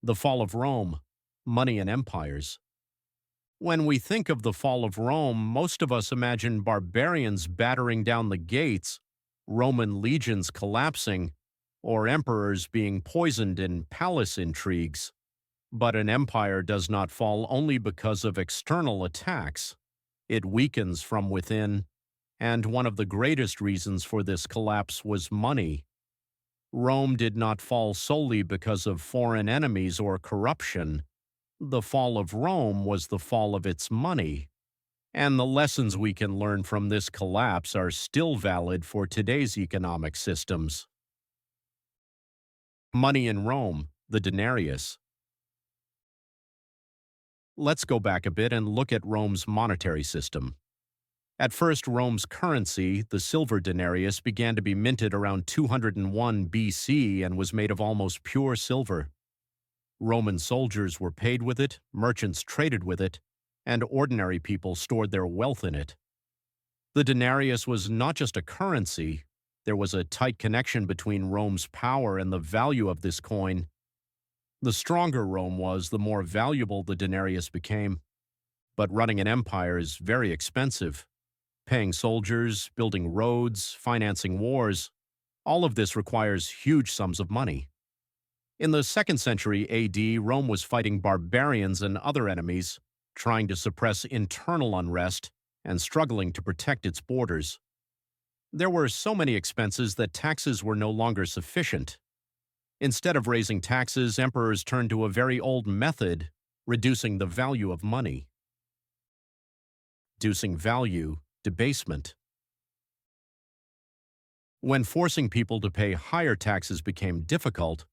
The fall of Rome, money and empires. When we think of the fall of Rome, most of us imagine barbarians battering down the gates, Roman legions collapsing, or emperors being poisoned in palace intrigues. But an empire does not fall only because of external attacks. It weakens from within, and one of the greatest reasons for this collapse was money. Rome did not fall solely because of foreign enemies or corruption. The fall of Rome was the fall of its money, and the lessons we can learn from this collapse are still valid for today's economic systems. Money in Rome, the denarius. Let's go back a bit and look at Rome's monetary system. At first, Rome's currency, the silver denarius, began to be minted around 201 BC and was made of almost pure silver. Roman soldiers were paid with it, merchants traded with it, and ordinary people stored their wealth in it. The denarius was not just a currency, there was a tight connection between Rome's power and the value of this coin. The stronger Rome was, the more valuable the denarius became. But running an empire is very expensive. Paying soldiers, building roads, financing wars, all of this requires huge sums of money. In the 2nd century AD, Rome was fighting barbarians and other enemies, trying to suppress internal unrest and struggling to protect its borders. There were so many expenses that taxes were no longer sufficient. Instead of raising taxes, emperors turned to a very old method, reducing the value of money. Reducing value, debasement. When forcing people to pay higher taxes became difficult,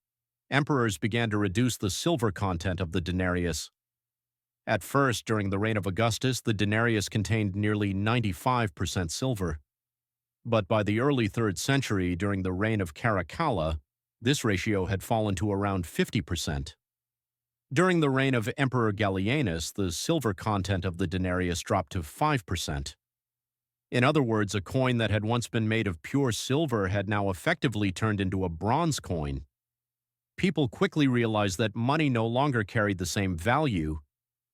emperors began to reduce the silver content of the denarius. At first, during the reign of Augustus, the denarius contained nearly 95% silver. But by the early 3rd century, during the reign of Caracalla, this ratio had fallen to around 50%. During the reign of Emperor Gallienus, the silver content of the denarius dropped to 5%. In other words, a coin that had once been made of pure silver had now effectively turned into a bronze coin. People quickly realized that money no longer carried the same value.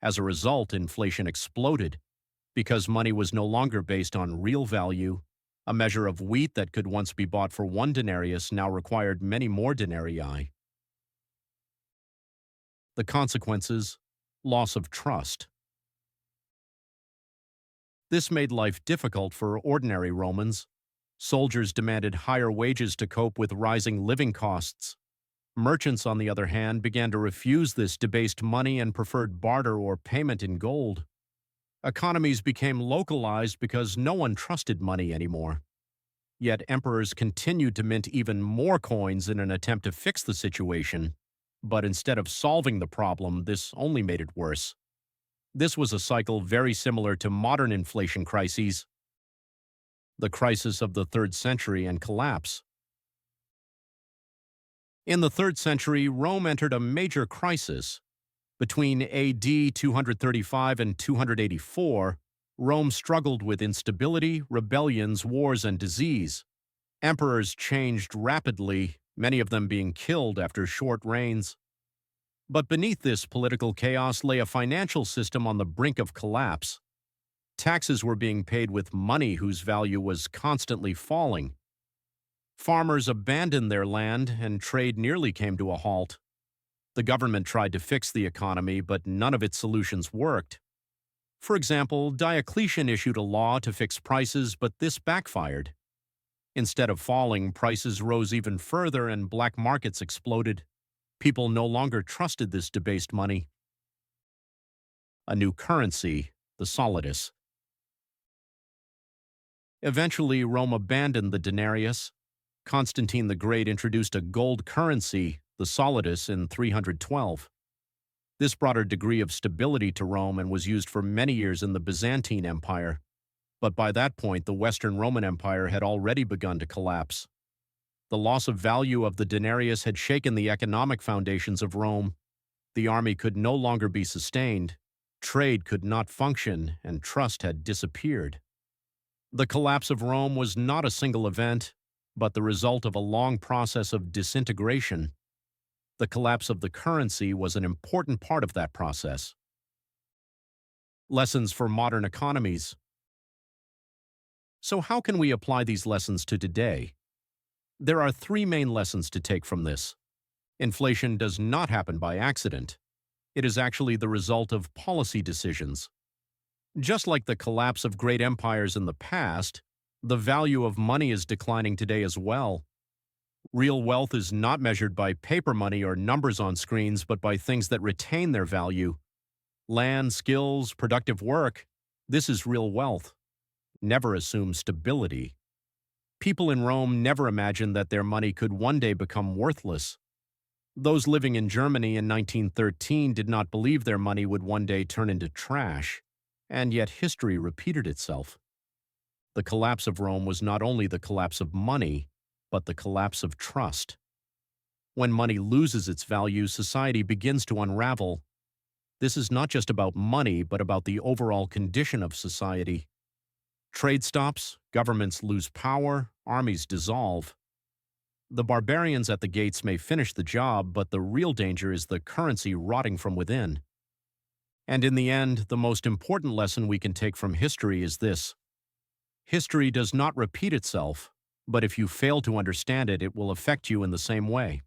As a result, inflation exploded, because money was no longer based on real value. A measure of wheat that could once be bought for 1 denarius now required many more denarii. The consequences: loss of trust. This made life difficult for ordinary Romans. Soldiers demanded higher wages to cope with rising living costs. Merchants, on the other hand, began to refuse this debased money and preferred barter or payment in gold. Economies became localized because no one trusted money anymore. Yet emperors continued to mint even more coins in an attempt to fix the situation. But instead of solving the problem, this only made it worse. This was a cycle very similar to modern inflation crises, the crisis of the 3rd century and collapse. In the 3rd century, Rome entered a major crisis. Between AD 235 and 284, Rome struggled with instability, rebellions, wars, and disease. Emperors changed rapidly, many of them being killed after short reigns. But beneath this political chaos lay a financial system on the brink of collapse. Taxes were being paid with money whose value was constantly falling. Farmers abandoned their land, and trade nearly came to a halt. The government tried to fix the economy, but none of its solutions worked. For example, Diocletian issued a law to fix prices, but this backfired. Instead of falling, prices rose even further and black markets exploded. People no longer trusted this debased money. A new currency, the solidus. Eventually, Rome abandoned the denarius. Constantine the Great introduced a gold currency, the solidus, in 312. This brought a degree of stability to Rome and was used for many years in the Byzantine Empire. But by that point, the Western Roman Empire had already begun to collapse. The loss of value of the denarius had shaken the economic foundations of Rome. The army could no longer be sustained, trade could not function, and trust had disappeared. The collapse of Rome was not a single event, but the result of a long process of disintegration. The collapse of the currency was an important part of that process. Lessons for modern economies. So how can we apply these lessons to today? There are three main lessons to take from this. Inflation does not happen by accident. It is actually the result of policy decisions. Just like the collapse of great empires in the past, the value of money is declining today as well. Real wealth is not measured by paper money or numbers on screens, but by things that retain their value. Land, skills, productive work. This is real wealth. Never assume stability. People in Rome never imagined that their money could one day become worthless. Those living in Germany in 1913 did not believe their money would one day turn into trash, and yet history repeated itself. The collapse of Rome was not only the collapse of money, but the collapse of trust. When money loses its value, society begins to unravel. This is not just about money, but about the overall condition of society. Trade stops, governments lose power, armies dissolve. The barbarians at the gates may finish the job, but the real danger is the currency rotting from within. And in the end, the most important lesson we can take from history is this: history does not repeat itself, but if you fail to understand it, it will affect you in the same way.